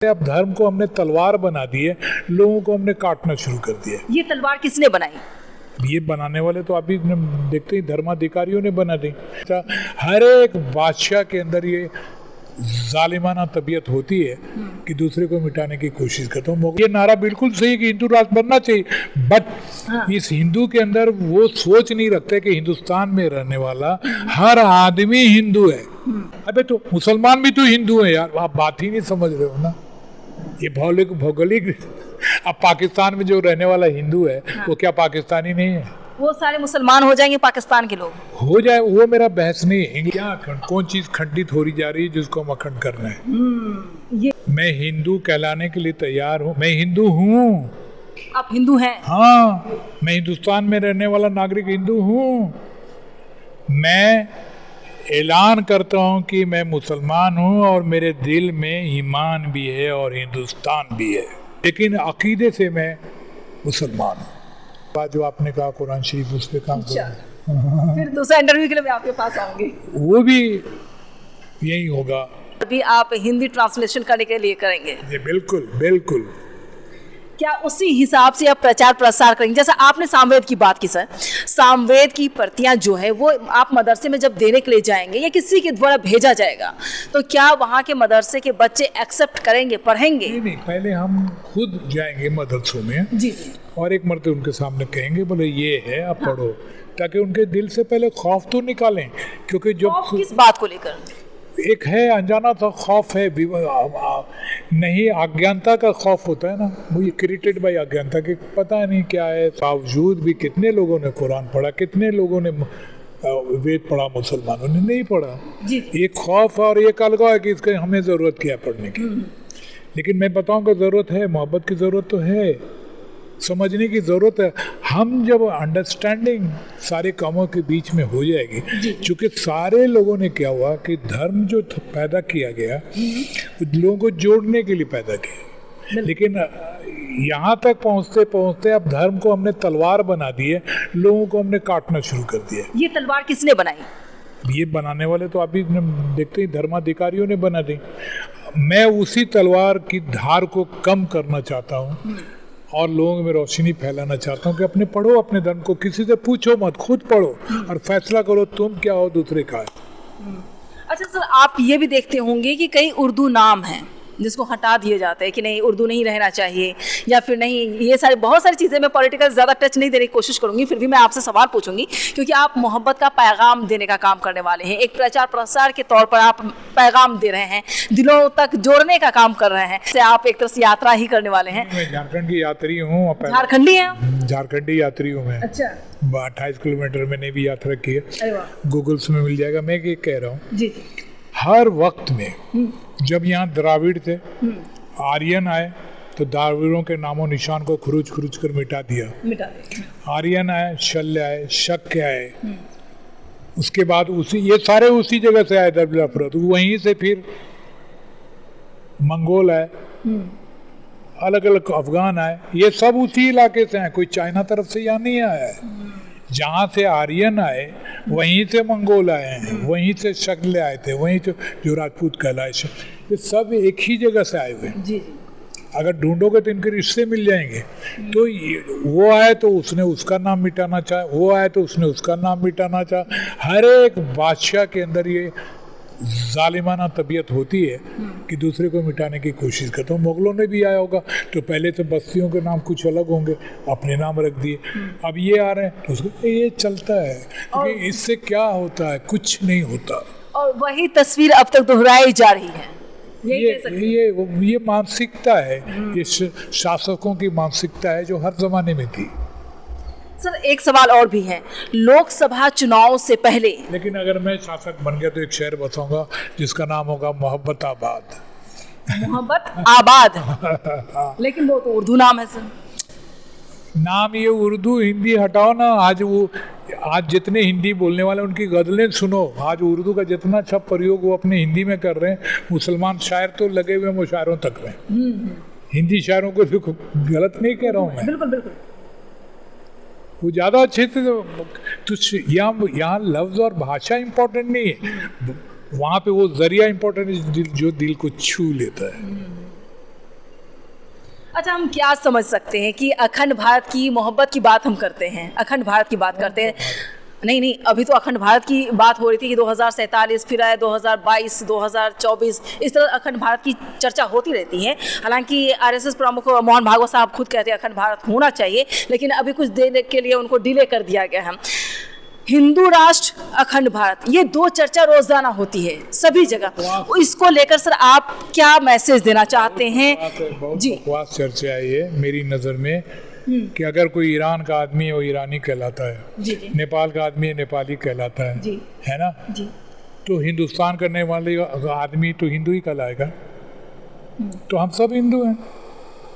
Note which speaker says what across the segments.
Speaker 1: अब धर्म को हमने तलवार बना दी है, लोगों को हमने काटना शुरू कर दिया है।
Speaker 2: ये तलवार किसने बनाई?
Speaker 1: ये बनाने वाले तो अभी देखते ही धर्माधिकारियों ने बना दी। हर एक बादशाह के अंदर ये जालिमाना तबीयत होती है कि दूसरे को मिटाने की कोशिश करता हूँ। ये नारा बिल्कुल सही कि हिंदू राष्ट्र बनना चाहिए, बट इस हिंदू के अंदर वो सोच नहीं रखते कि हिंदुस्तान में रहने वाला हर आदमी हिंदू है। अबे तो मुसलमान भी तो हिंदू है यार, आप बात ही नहीं समझ रहे हो ना। ये भौगोलिक अब पाकिस्तान में जो रहने वाला हिंदू है वो क्या पाकिस्तानी नहीं है?
Speaker 2: वो सारे मुसलमान हो जाएंगे पाकिस्तान के लोग?
Speaker 1: हो जाए, वो मेरा बहस नहीं है। क्या कौन चीज खंडित हो रही जा रही है जिसको हम अखंड करना है?
Speaker 2: ये
Speaker 1: मैं हिंदू कहलाने के लिए तैयार हूँ, मैं हिंदू हूँ।
Speaker 2: आप हिंदू हैं?
Speaker 1: हाँ, मैं हिंदुस्तान में रहने वाला नागरिक हिंदू हूँ। मैं ऐलान करता हूँ कि मैं मुसलमान हूँ और मेरे दिल में ईमान भी है और हिंदुस्तान भी है, लेकिन अकीदे से मैं मुसलमान हूँ। बात जो आपने कहा कुरान शरीफ, उस पर काम करो।
Speaker 2: फिर दूसरा इंटरव्यू के लिए मैं आपके पास आऊंगी,
Speaker 1: वो भी यही होगा।
Speaker 2: अभी आप हिंदी ट्रांसलेशन करने के लिए करेंगे?
Speaker 1: ये बिल्कुल बिल्कुल।
Speaker 2: क्या उसी हिसाब से आप प्रचार प्रसार करेंगे? जैसा आपने सामवेद की बात की सर, सामवेद की प्रतियां जो है वो आप मदरसे में जब देने के लिए जाएंगे या किसी के द्वारा भेजा जाएगा, तो क्या वहाँ के मदरसे के बच्चे एक्सेप्ट करेंगे, पढ़ेंगे?
Speaker 1: नहीं, पहले हम खुद जाएंगे मदरसों में
Speaker 2: जी
Speaker 1: और एक मर्तबा उनके सामने कहेंगे, बोले ये है आप पढ़ो, ताकि उनके दिल से पहले खौफ तो निकालें। क्योंकि जो
Speaker 2: किस बात को लेकर?
Speaker 1: एक है अनजाना था खौफ है, नहीं अज्ञानता का खौफ होता है ना, वो ये क्रिएटेड बाय अज्ञानता के पता नहीं क्या है। बावजूद भी कितने लोगों ने कुरान पढ़ा, कितने लोगों ने वेद पढ़ा, मुसलमानों ने नहीं पढ़ा। एक खौफ और एक अलगा है कि इसका हमें ज़रूरत क्या है पढ़ने की। लेकिन मैं बताऊंगा ज़रूरत है, मोहब्बत की ज़रूरत तो है, समझने की ज़रूरत है। हम जब अंडरस्टैंडिंग सारे कामों के बीच में हो जाएगी, क्योंकि सारे लोगों ने क्या हुआ कि धर्म जो पैदा किया गया लोगों को जोड़ने के लिए पैदा किया, लेकिन यहाँ तक पहुँचते पहुँचते अब धर्म को हमने तलवार बना दी है, लोगों को हमने काटना शुरू कर दिया।
Speaker 2: ये तलवार किसने बनाई?
Speaker 1: ये बनाने वाले तो अभी देखते ही धर्माधिकारियों ने बना दी। मैं उसी तलवार की धार को कम करना चाहता हूँ और लोगों में रोशनी फैलाना चाहता हूँ कि अपने पढ़ो अपने धर्म को, किसी से पूछो मत, खुद पढ़ो और फैसला करो तुम क्या हो, दूसरे का है।
Speaker 2: अच्छा सर, आप ये भी देखते होंगे कि कई उर्दू नाम हैं जिसको हटा दिए जाते हैं कि नहीं उर्दू नहीं रहना चाहिए, या फिर नहीं, ये सारी बहुत सारी चीज़ें। मैं पॉलिटिकल ज़्यादा टच नहीं देने की कोशिश करूंगी, फिर भी मैं आपसे सवाल पूछूंगी क्योंकि आप मोहब्बत का पैगाम देने का काम करने वाले हैं। एक प्रचार प्रसार के तौर पर आप पैगाम दे रहे हैं, दिलों तक जोड़ने का काम कर रहे हैं। से आप एक तरह से यात्रा ही करने वाले हैं।
Speaker 1: मैं झारखंड की यात्री हूँ।
Speaker 2: झारखंडी हैं?
Speaker 1: झारखंडी यात्री हूँ मैं।
Speaker 2: अच्छा।
Speaker 1: 28 किलोमीटर मैंने भी यात्रा की है, गूगल्स में मिल जाएगा। मैं ये कह रहा हूँ
Speaker 2: जी,
Speaker 1: हर वक्त में जब यहाँ द्राविड़ थे, आर्यन आए तो द्राविड़ों के नामों निशान को खुरुच खुरुच कर मिटा दिया। आर्यन आए, शल्य आए, शक्य आए, उसके बाद उसी ये सारे उसी जगह से आए, दरबलापुर, वहीं से फिर मंगोल आए, अलग अलग अफगान आए, ये सब उसी इलाके से आए, कोई चाइना तरफ से यहाँ नहीं आया है। जहाँ से आर्यन आए वहीं से मंगोल आए हैं, वहीं से शक्ल आए थे, वहीं से जो राजपूत कहलाए, ये सब एक ही जगह से आए हुए हैं। अगर ढूंढोगे तो इनके रिश्ते मिल जाएंगे। तो वो आए तो उसने उसका नाम मिटाना चाहा, वो आए तो उसने उसका नाम मिटाना चाहा। हर एक बादशाह के अंदर ये जालिमाना तबीयत होती है कि दूसरे को मिटाने की कोशिश करता हूँ। मुगलों ने भी आया होगा तो पहले तो बस्तियों के नाम कुछ अलग होंगे, अपने नाम रख दिए। अब ये आ रहे हैं तो उसको ये चलता है कि इससे क्या होता है, कुछ नहीं होता।
Speaker 2: और वही तस्वीर अब तक दोहराई जा रही है।
Speaker 1: ये मानसिकता है, ये शासकों की मानसिकता है जो हर जमाने में थी।
Speaker 2: सर एक सवाल और भी है, लोकसभा चुनाव से पहले,
Speaker 1: लेकिन अगर मैं शासक बन गया तो एक शहर बसाऊंगा जिसका नाम होगा मोहब्बत आबाद।
Speaker 2: मोहब्बत आबाद? लेकिन वो तो उर्दू नाम है सर।
Speaker 1: नाम ये उर्दू हिंदी हटाओ ना। आज जितने हिंदी बोलने वाले उनकी गज़लें सुनो। आज उर्दू का जितना अच्छा प्रयोग वो अपने हिंदी में कर रहे हैं, मुसलमान शायर तो लगे हुए मुशायरों तक में। हिंदी शायरों को देखो, गलत नहीं कह रहा हूँ मैं,
Speaker 2: बिल्कुल बिल्कुल,
Speaker 1: वो ज़्यादा अच्छे से तो यहाँ लफ्ज़ और भाषा इम्पोर्टेंट नहीं है, वहाँ पे वो जरिया इम्पोर्टेंट है जो दिल को छू लेता है।
Speaker 2: अच्छा, हम क्या समझ सकते हैं कि अखंड भारत की मोहब्बत की बात हम करते हैं, अखंड भारत की बात करते हैं। नहीं, अभी तो अखंड भारत की बात हो रही थी कि 2047 फिर आए 2022, 2024, इस तरह अखंड भारत की चर्चा होती रहती है। हालांकि आरएसएस प्रमुख मोहन भागवत साहब खुद कहते हैं अखंड भारत होना चाहिए, लेकिन अभी कुछ देर के लिए उनको डिले कर दिया गया है। हिंदू राष्ट्र, अखंड भारत, ये दो चर्चा रोजाना होती है सभी जगह। इसको लेकर सर आप क्या मैसेज देना चाहते हैं?
Speaker 1: जी, बकवास चर्चा है ये मेरी नज़र में, कि अगर कोई ईरान का आदमी है वो ईरानी कहलाता है,
Speaker 2: जी जी,
Speaker 1: नेपाल का आदमी है नेपाली कहलाता है,
Speaker 2: जी,
Speaker 1: है ना
Speaker 2: जी,
Speaker 1: तो हिंदुस्तान करने वाले आदमी तो हिंदू ही कहलाएगा। तो हम सब हिंदू हैं।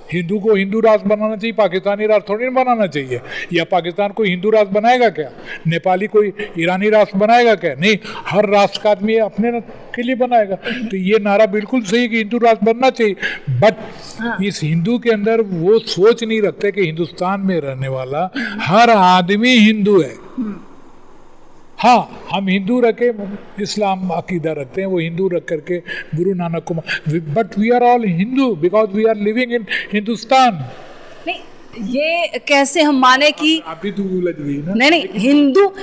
Speaker 1: हिंदू को हिंदू राष्ट्र बनाना चाहिए, पाकिस्तानी राष्ट्र थोड़ी ना बनाना चाहिए। या पाकिस्तान कोई हिंदू राष्ट्र बनाएगा क्या? नेपाली कोई ईरानी राष्ट्र बनाएगा क्या? नहीं, हर राष्ट्र का आदमी अपने के लिए बनाएगा। तो ये नारा बिल्कुल सही कि हिंदू राष्ट्र बनना चाहिए, बट इस हिंदू के अंदर वो सोच नहीं रखते कि हिंदुस्तान में रहने वाला हर आदमी हिंदू है। हाँ, हम हिंदू रखे इस्लाम अकीदा रखते हैं, वो हिंदू रख करके गुरु नानक को, but we are all Hindu because we are living in Hindustan.
Speaker 2: नहीं, ये कैसे हम माने कि
Speaker 1: अभी तो उलझ गई ना।
Speaker 2: नहीं,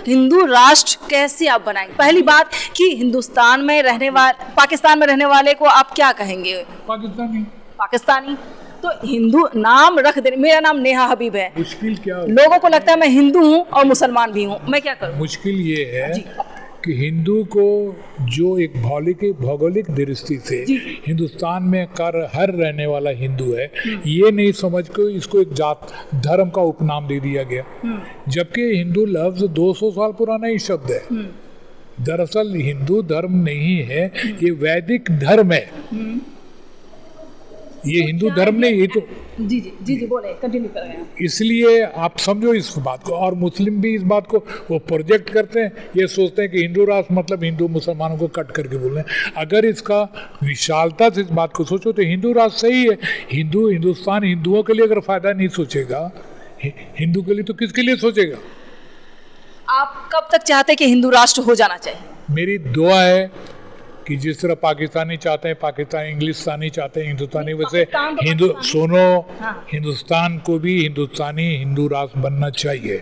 Speaker 2: हिंदू राष्ट्र कैसे आप बनाएंगे? पहली बात कि हिंदुस्तान में रहने वाले, पाकिस्तान में रहने वाले को आप क्या कहेंगे? पाकिस्तानी। तो हिंदू नाम रख दे, मेरा नाम नेहा हबीब है,
Speaker 1: मुश्किल क्या है?
Speaker 2: लोगों को लगता है मैं हिंदू हूँ और मुसलमान भी हूँ, मैं क्या करूँ?
Speaker 1: मुश्किल ये है कि हिंदू को जो एक भौगोलिक दृष्टि से हिंदुस्तान में हर रहने वाला हिंदू है, ये नहीं समझ के इसको एक जात धर्म का उपनाम दे दिया गया, जबकि हिंदू लफ्ज 200 साल पुराना ही शब्द है। दरअसल हिंदू धर्म नहीं है, ये वैदिक धर्म है, ये हिंदू धर्म नहीं। ये तो
Speaker 2: जी बोले, कंटिन्यू करें।
Speaker 1: इसलिए आप समझो इस बात को, और मुस्लिम भी इस बात को वो प्रोजेक्ट करते हैं, ये सोचते हैं कि हिंदू राष्ट्र मतलब हिंदू मुसलमानों को कट करके बोल रहे हैं। अगर इसका विशालता से इस बात को सोचो तो हिंदू राष्ट्र सही है। हिंदुस्तान हिंदुओं के लिए अगर फ़ायदा नहीं सोचेगा, हिंदू के लिए तो किसके लिए सोचेगा?
Speaker 2: आप कब तक चाहते हैं कि हिंदू राष्ट्र हो जाना चाहिए?
Speaker 1: मेरी दुआ है कि जिस तरह पाकिस्तानी चाहते हैं, पाकिस्तानी इंग्लिशस्तानी चाहते हैं, हिंदुस्तानी, वैसे हिंदू सुनो, हिंदुस्तान को भी हिंदुस्तानी हिंदू राष्ट्र बनना चाहिए।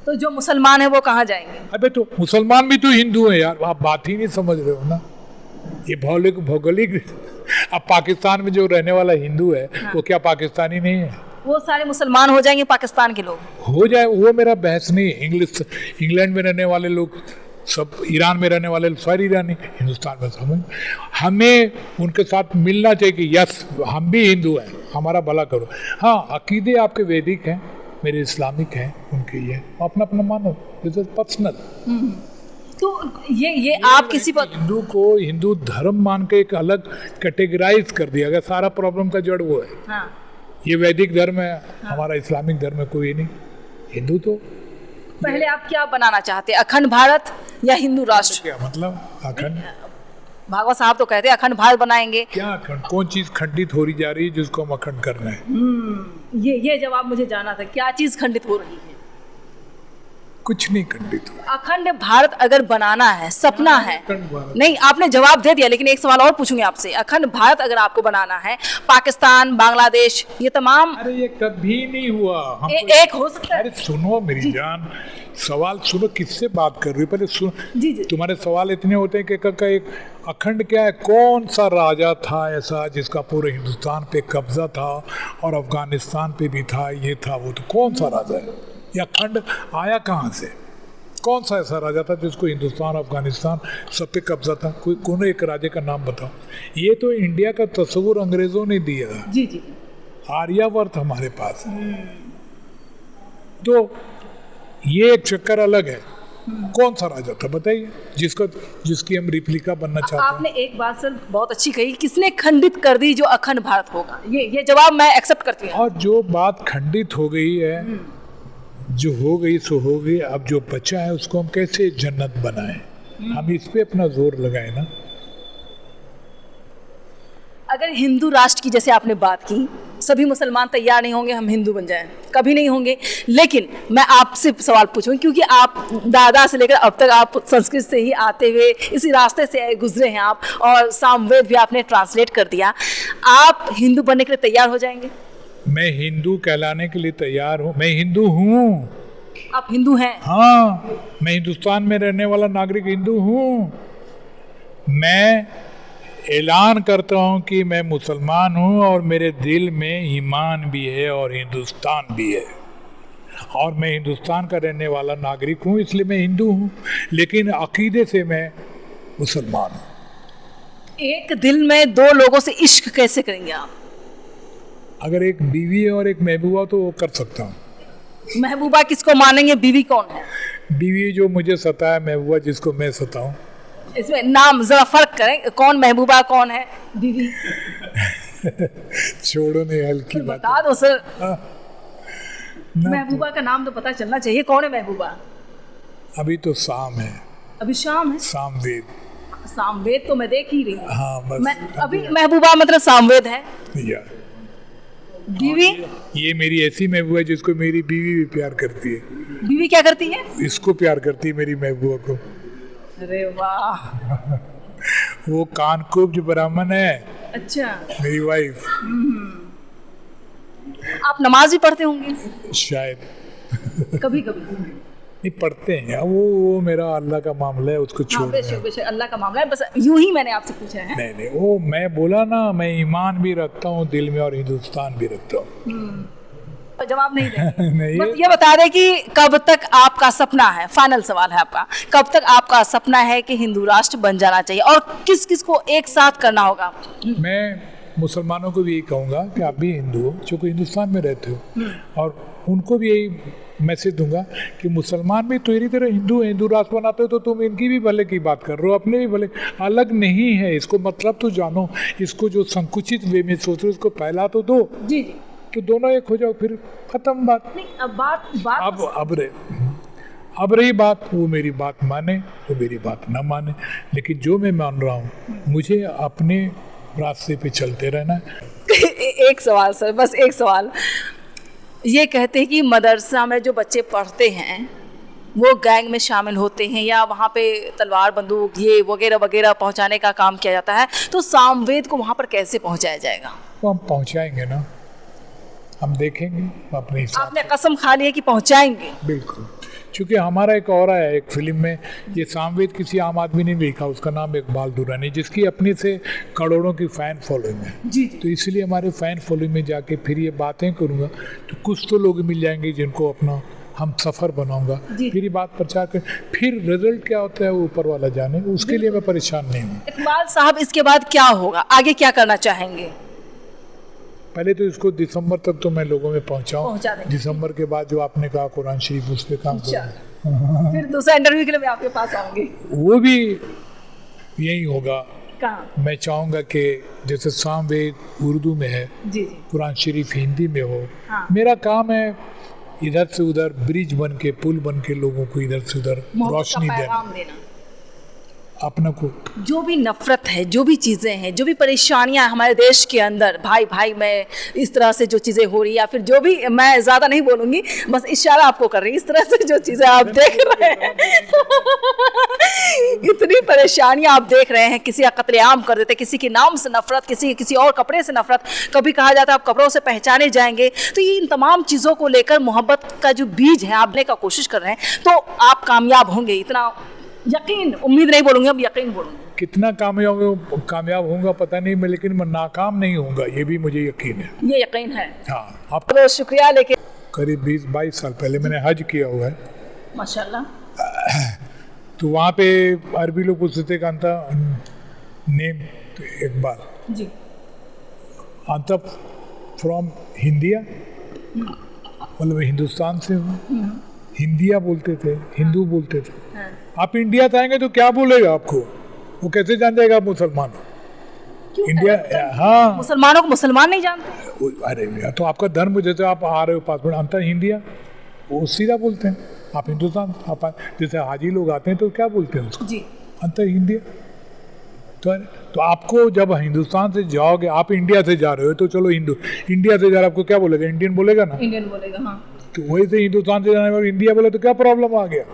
Speaker 2: तो जो मुसलमान है वो कहाँ जाएंगे?
Speaker 1: अबे तो मुसलमान भी तो हिंदू है यार, आप बात ही नहीं समझ रहे हो ना। ये भौगोलिक अब पाकिस्तान में जो रहने वाला हिंदू है वो क्या पाकिस्तानी नहीं है?
Speaker 2: वो सारे मुसलमान हो जाएंगे पाकिस्तान के लोग? हो
Speaker 1: जाए, वो मेरा बहस नहीं है। इंग्लैंड में रहने वाले लोग सब, ईरान में रहने वाले सारे ईरानी, हिंदुस्तान में सब, हमें उनके साथ मिलना चाहिए कि यस हम भी हिंदू हैं, हमारा भला करो। हाँ, अकीदे आपके वैदिक हैं, मेरे इस्लामिक हैं, उनके ये अपना अपना मानो, इट इज पर्सनल।
Speaker 2: तो ये आप किसी पर
Speaker 1: हिंदू को हिंदू धर्म मान के एक अलग कैटेगराइज कर दिया गया, सारा प्रॉब्लम का जड़ वो है।
Speaker 2: हाँ। ये
Speaker 1: वैदिक धर्म है, हमारा इस्लामिक धर्म है, कोई नहीं। हिंदू तो
Speaker 2: पहले आप क्या बनाना चाहते हैं, अखंड भारत या हिंदू राष्ट्र?
Speaker 1: क्या मतलब अखंड?
Speaker 2: भागवत साहब तो कहते हैं अखंड भारत बनाएंगे।
Speaker 1: क्या अखंड? कौन चीज खंडित हो रही जा रही है जिसको हम अखंड करना है?
Speaker 2: ये जवाब मुझे जाना था, क्या चीज खंडित हो रही है?
Speaker 1: कुछ नहीं खंडित हो।
Speaker 2: अखंड भारत अगर बनाना है, सपना है, नहीं आपने जवाब दे दिया, लेकिन एक सवाल और पूछूंगी आपसे। अखंड भारत अगर आपको बनाना है, पाकिस्तान, बांग्लादेश, ये तमाम,
Speaker 1: अरे ये कभी नहीं हुआ।
Speaker 2: एक हो सकता है।
Speaker 1: अरे सुनो मेरी जान, सवाल सुनो, किससे बात कर रही हो पहले सुनो।
Speaker 2: जी।
Speaker 1: तुम्हारे सवाल इतने होते हैं कि एक अखंड क्या है? कौन सा राजा था ऐसा जिसका पूरे हिंदुस्तान पे कब्जा था और अफगानिस्तान पे भी था, ये था वो, तो कौन सा राजा है? या अखंड आया कहाँ से? कौन सा ऐसा राजा था जिसको हिंदुस्तान, अफगानिस्तान सब पे कब्जा था? कौन एक राजे का नाम बताओ। ये तो इंडिया का तस्वुर अंग्रेजों ने दिया।
Speaker 2: जी।
Speaker 1: आर्यावर्त हमारे पास है, तो ये एक चक्कर अलग है। कौन सा राजा था बताइए जिसकी हम रिप्लिका बनना चाहते हैं?
Speaker 2: आपने एक बात सर बहुत अच्छी कही, किसने खंडित कर दी जो अखंड भारत होगा? ये जवाब मैं एक्सेप्ट करती हूँ।
Speaker 1: और जो बात खंडित हो गई है, जो हो गई सो हो गई, अब जो बचा है उसको हम कैसे जन्नत बनाएं, हम इस पे अपना जोर लगाएं ना।
Speaker 2: अगर हिंदू राष्ट्र की जैसे आपने बात की, सभी मुसलमान तैयार नहीं होंगे हम हिंदू बन जाएं, कभी नहीं होंगे। लेकिन मैं आपसे सवाल पूछूं, क्योंकि आप दादा से लेकर अब तक आप संस्कृत से ही आते हुए इसी रास्ते से गुजरे हैं आप, और सामवेद भी आपने ट्रांसलेट कर दिया, आप हिंदू बनने के लिए तैयार हो जाएंगे?
Speaker 1: मैं हिंदू कहलाने के लिए तैयार हूँ। मैं हिंदू हूँ।
Speaker 2: आप हिंदू हैं?
Speaker 1: हाँ, मैं हिंदुस्तान में रहने वाला नागरिक हिंदू हूँ। मैं ऐलान करता हूँ कि मैं मुसलमान हूँ और मेरे दिल में ईमान भी है और हिंदुस्तान भी है, और मैं हिंदुस्तान का रहने वाला नागरिक हूँ, इसलिए मैं हिंदू हूँ, लेकिन अकीदे से मैं मुसलमान हूँ।
Speaker 2: एक दिल में दो लोगों से इश्क कैसे करेंगे आप?
Speaker 1: अगर एक बीवी है और एक महबूबा तो वो कर सकता हूँ।
Speaker 2: महबूबा किसको मानेंगे, बीवी कौन है?
Speaker 1: बीवी जो मुझे सताए, महबूबा जिसको मैं सताऊँ।
Speaker 2: इसमें नाम जरा फर्क करें, कौन महबूबा कौन है बीवी?
Speaker 1: छोड़ो, नहीं हल्की बात
Speaker 2: बता दो सर।
Speaker 1: ना,
Speaker 2: महबूबा का नाम तो पता चलना चाहिए, कौन है महबूबा?
Speaker 1: अभी तो शाम है,
Speaker 2: अभी शाम है।
Speaker 1: सामवेद।
Speaker 2: सामवेद तो मैं देख ही रही हूँ।
Speaker 1: हाँ बस
Speaker 2: मैं अभी महबूबा मतलब सामवेद है।
Speaker 1: या
Speaker 2: बीवी?
Speaker 1: ये मेरी ऐसी महबूबा है जिसको मेरी बीवी भी प्यार करती है।
Speaker 2: बीवी क्या करती है?
Speaker 1: इसको प्यार करती है, मेरी महबूबा को।
Speaker 2: अरे वाह।
Speaker 1: वो कानकुब्ज ब्राह्मण है,
Speaker 2: अच्छा,
Speaker 1: मेरी वाइफ।
Speaker 2: आप नमाज भी पढ़ते होंगे?
Speaker 1: शायद
Speaker 2: कभी कभी
Speaker 1: नहीं पढ़ते हैं, वो मेरा अल्लाह का मामला है, उसको
Speaker 2: हाँ,
Speaker 1: छोड़
Speaker 2: बेशक बेशक अल्लाह का मामला है, बस यूं ही मैंने आपसे पूछा है।
Speaker 1: नहीं नहीं, वो मैं बोला ना, मैं ईमान भी रखता हूँ दिल में और हिंदुस्तान भी रखता हूँ।
Speaker 2: जवाब नहीं देंगे?
Speaker 1: नहीं,
Speaker 2: बस ये बता दें कि कब तक आपका सपना है, फाइनल सवाल है आपका, कब तक आपका सपना है कि हिंदू राष्ट्र बन जाना चाहिए और किस किस को एक साथ करना होगा?
Speaker 1: मैं मुसलमानों को भी यही कहूँगा कि आप भी हिंदू हो, जो कि हिंदुस्तान में रहते हो, और उनको भी यही मैसेज दूंगा कि मुसलमान भी तेरी तरह हिंदू है, हिंदू राष्ट्र बनाते हो तो तुम इनकी भी भले की बात कर रहे हो, अपने भी भले। अलग नहीं है, इसको मतलब तो जानो, इसको जो संकुचित वे में सोच रहे हो उसको फैला तो दो।
Speaker 2: जी जी।
Speaker 1: तो दोनों एक हो जाओ, फिर खत्म बात।
Speaker 2: नहीं, अब बात
Speaker 1: अब रही बात, वो मेरी बात माने, वो मेरी बात ना माने, लेकिन जो मैं मान रहा हूँ मुझे अपने रास्ते पे चलते रहना है।
Speaker 2: एक सवाल सर, बस एक सवाल। ये कहते हैं कि मदरसा में जो बच्चे पढ़ते हैं वो गैंग में शामिल होते हैं या वहाँ पे तलवार बंदूक ये वगैरह वगैरह पहुँचाने का काम किया जाता है, तो सामवेद को वहाँ पर कैसे पहुँचाया जाएगा?
Speaker 1: वो हम पहुँचाएंगे ना, हम देखेंगे अपने हिसाब।
Speaker 2: आपने कसम खा ली है कि पहुँचाएंगे?
Speaker 1: बिल्कुल, क्योंकि हमारा एक और है, एक फिल्म में ये सामवेद किसी आम आदमी ने लिखा, उसका नाम इकबाल दुरानी, जिसकी अपने से करोड़ों की फ़ैन फॉलोइंग है।
Speaker 2: जी।
Speaker 1: तो इसलिए हमारे फ़ैन फॉलोइंग में जाके फिर ये बातें करूँगा तो कुछ तो लोग मिल जाएंगे जिनको अपना हम सफ़र बनाऊंगा, फिर ये बात प्रचार कर, फिर रिजल्ट क्या होता है वो ऊपर वाला जाने, उसके लिए मैं परेशान नहीं हूँ।
Speaker 2: इकबाल साहब, इसके बाद क्या होगा, आगे क्या करना चाहेंगे?
Speaker 1: पहले तो इसको दिसंबर तक तो मैं लोगों में
Speaker 2: पहुंचा
Speaker 1: पहुँचाऊँ,
Speaker 2: देंगे।
Speaker 1: दिसंबर के बाद जो आपने कहा कुरान शरीफ उस पर काम
Speaker 2: अच्छा।
Speaker 1: करूँगा।
Speaker 2: फिर दूसरा इंटरव्यू के लिए मैं आपके पास आऊंगी।
Speaker 1: वो भी यही होगा।
Speaker 2: कहाँ?
Speaker 1: मैं चाहूँगा कि जैसे सामवेद उर्दू में है,
Speaker 2: जी जी।
Speaker 1: कुरान शरीफ हिंदी में हो।
Speaker 2: हाँ।
Speaker 1: मेरा काम है इधर से उधर ब्रिज बन के, पुल बन के लोगों को इधर से उधर रोशनी देना,
Speaker 2: पैगाम देना।
Speaker 1: अपना को।
Speaker 2: जो भी नफरत है, जो भी चीज़ें हैं, जो भी परेशानियां हमारे देश के अंदर, भाई भाई में इस तरह से जो चीज़ें हो रही है, या फिर जो भी, मैं ज़्यादा नहीं बोलूँगी, बस इशारा आपको कर रही हूँ, इस तरह से जो चीज़ें आप देख रहे हैं इतनी परेशानियां आप देख रहे हैं, किसी का कत्लेआम कर देते, किसी के नाम से नफरत, किसी और कपड़े से नफरत, कभी कहा जाता है आप कपड़ों से पहचाने जाएंगे, तो ये इन तमाम चीज़ों को लेकर मोहब्बत का जो बीज है आप लेने का कोशिश कर रहे हैं, तो आप कामयाब होंगे, इतना यकीन, उम्मीद नहीं बोलूँगी, अब यकीन बोलूँगी।
Speaker 1: कितना कामयाब होऊंगा पता नहीं मैं, लेकिन मैं नाकाम नहीं होऊंगा ये भी मुझे यकीन है।
Speaker 2: ये यकीन है।
Speaker 1: हाँ, आप
Speaker 2: तो शुक्रिया। लेकिन
Speaker 1: करीब 20-22 साल पहले मैंने हज किया हुआ है,
Speaker 2: माशाल्लाह।
Speaker 1: तो वहाँ पे अरबी लोग पूछते थे अंता नेम, तो इकबाल
Speaker 2: जी।
Speaker 1: अंता फ्रॉम हिंदिया, मतलब हिंदुस्तान से हूँ, हिंदिया बोलते थे, हिंदू बोलते थे।
Speaker 2: हाँ।
Speaker 1: आप इंडिया से आएंगे तो क्या बोलेगा आपको, वो कैसे जान जाएगा आप मुसलमान हो? इंडिया, हाँ,
Speaker 2: मुसलमानों को मुसलमान नहीं जानते।
Speaker 1: अरे भैया, तो आपका धर्म, जैसे आप आ रहे हो पासपोर्ट अंतर हिंदिया, वो सीधा बोलते हैं। आप हिंदुस्तान, आप जैसे हाजी लोग आते हैं तो क्या बोलते हैं उसको?
Speaker 2: जी।
Speaker 1: अंतर हिंदिया। तो आपको जब हिंदुस्तान से जाओगे, आप इंडिया से जा रहे हो तो चलो हिंदू, इंडिया से जा रहे, आपको क्या बोलेगा? इंडियन बोलेगा ना।
Speaker 2: इंडियन बोलेगा, हाँ।
Speaker 1: तो वही से हिंदुस्तान से जाने वाले इंडिया बोले तो क्या प्रॉब्लम आ गया?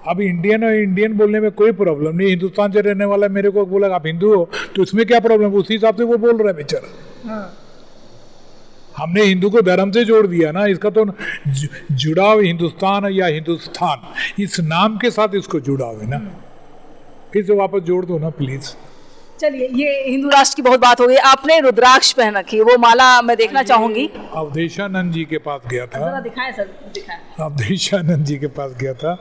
Speaker 1: अब इंडियन और इंडियन बोलने में कोई प्रॉब्लम नहीं। हिंदुस्तान से रहने वाला मेरे को बोला आप हिंदू हो तो इसमें क्या प्रॉब्लम? उसी हिसाब से वो बोल रहा है बेचारा।
Speaker 2: हाँ।
Speaker 1: हमने हिंदू को धर्म से जोड़ दिया ना, इसका तो जुड़ाव हिंदुस्तान या हिंदुस्तान इस नाम के साथ इसको जुड़ाव है ना, फिर से वापस जोड़ दो ना प्लीज।
Speaker 2: चलिए, ये हिंदू राष्ट्र की बहुत बात हो गई। आपने रुद्राक्ष पहन रखी है, वो माला मैं देखना चाहूंगी।
Speaker 1: अवधेशानंद जी के पास गया था,
Speaker 2: जरा दिखाएं सर, दिखाएं।
Speaker 1: अवधेशानंद जी के पास गया था,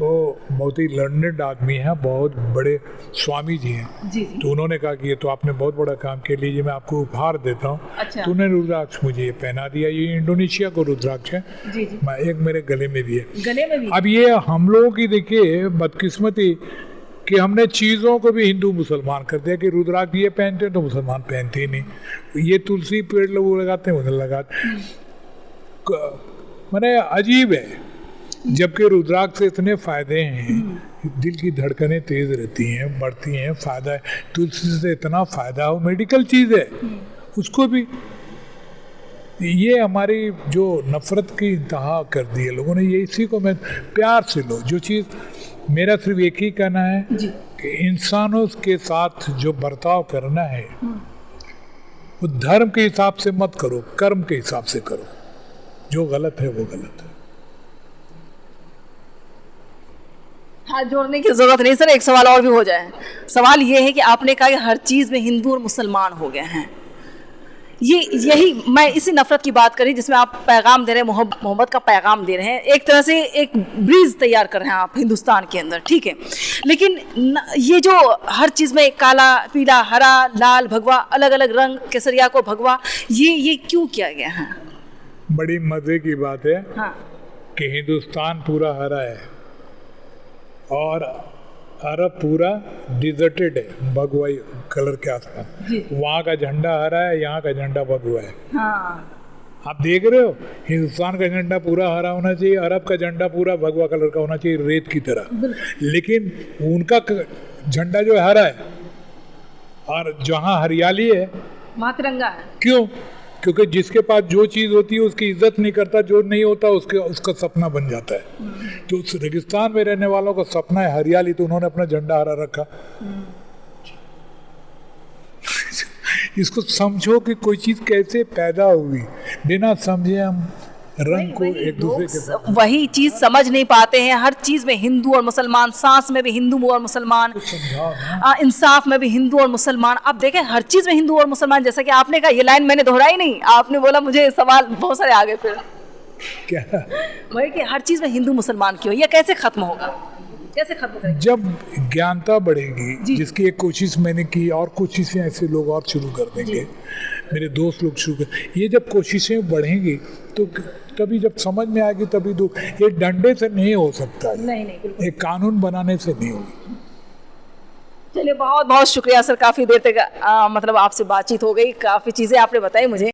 Speaker 1: वो बहुत ही लर्नेड आदमी है, बहुत बड़े स्वामी जी हैं।
Speaker 2: जी जी।
Speaker 1: तो उन्होंने कहा कि ये तो आपने बहुत बड़ा काम किया, लीजिए मैं आपको उपहार देता हूँ।
Speaker 2: अच्छा।
Speaker 1: तो उन्होंने रुद्राक्ष मुझे ये पहना दिया, ये इंडोनेशिया को रुद्राक्ष है।
Speaker 2: जी जी।
Speaker 1: एक मेरे गले में भी है।
Speaker 2: गले में भी?
Speaker 1: अब ये हम लोगों की देखिए बदकिस्मती कि हमने चीज़ों को भी हिंदू मुसलमान कर दिया, कि रुद्राक्ष ये पहनते हैं तो मुसलमान पहनते ही नहीं, ये तुलसी पेड़ लोग लगाते हैं उधर लगाते, माने अजीब है। जबकि रुद्राक्ष से इतने फायदे हैं, दिल की धड़कनें तेज रहती हैं, बढ़ती हैं, फायदा है। तुलसी से इतना फायदा हो, मेडिकल चीज़ है, उसको भी ये हमारी जो नफरत की इंतहा कर दी है लोगों ने, ये इसी को मैं प्यार से लो। जो चीज़ मेरा सिर्फ एक ही कहना है कि इंसानों के साथ जो बर्ताव करना है वो धर्म के हिसाब से मत करो, कर्म के हिसाब से करो। जो गलत है वो गलत है।
Speaker 2: हाथ जोड़ने की जरूरत नहीं सर, एक सवाल और भी हो जाए। सवाल ये है कि आपने कहा कि हर चीज में हिंदू और मुसलमान हो गए हैं, यही मैं इसी नफरत की बात करी जिसमें आप पैगाम दे रहे हैं, मोहब्बत का पैगाम दे रहे हैं, एक तरह से एक ब्रिज तैयार कर रहे हैं आप हिंदुस्तान के अंदर, ठीक है। लेकिन ये जो हर चीज़ में काला, पीला, हरा, लाल, भगवा, अलग अलग रंग, केसरिया को भगवा, ये क्यों किया गया है?
Speaker 1: बड़ी मज़े की बात है।
Speaker 2: हाँ।
Speaker 1: कि हिंदुस्तान पूरा हरा है और अरब पूरा डिजर्टेड है, भगवाई कलर के आसपास। वहाँ का झंडा हरा है, यहाँ का झंडा भगवा है।
Speaker 2: हाँ।
Speaker 1: आप देख रहे हो, हिंदुस्तान का झंडा पूरा हरा होना चाहिए, अरब का झंडा पूरा भगवा कलर का होना चाहिए, रेत की तरह। लेकिन उनका झंडा जो हरा है और जहाँ हरियाली है
Speaker 2: वहाँ तिरंगा है।
Speaker 1: क्यों? क्योंकि जिसके पास जो चीज़ होती है उसकी इज्जत नहीं करता, जो नहीं होता उसका सपना बन जाता है। तो उस रेगिस्तान में रहने वालों का सपना है हरियाली, तो उन्होंने अपना झंडा हरा रखा। इसको समझो कि कोई चीज़ कैसे पैदा हुई, बिना समझे हम रंग को एक दूसरे के साथ,
Speaker 2: वही चीज समझ नहीं पाते हैं। हर चीज में हिंदू और मुसलमान, सांस में भी हिंदू और मुसलमान, इंसाफ में भी हिंदू और मुसलमान। आप देखें हर चीज में हिंदू और मुसलमान, जैसा कि आपने कहा, ये लाइन मैंने दोहराई नहीं, आपने बोला, मुझे सवाल बहुत सारे आ गए फिर।
Speaker 1: क्या
Speaker 2: वही कि हर चीज में हिंदू मुसलमान क्यों? ये कैसे खत्म होगा, कैसे खत्म करेंगे?
Speaker 1: जब ज्ञानता बढ़ेगी, जिसकी एक कोशिश मैंने की, और कोशिशें ऐसे लोग और शुरू कर देंगे, मेरे दोस्त लोग शुरू कर, ये जब कोशिशें बढ़ेंगी तो तभी जब समझ में आएगी तभी तो। ये डंडे से नहीं हो सकता है,
Speaker 2: नहीं,
Speaker 1: एक कानून बनाने से नहीं होगी।
Speaker 2: चलिए, बहुत बहुत शुक्रिया सर, काफ़ी देर तक मतलब आपसे बातचीत हो गई, काफ़ी चीज़ें आपने बताई मुझे।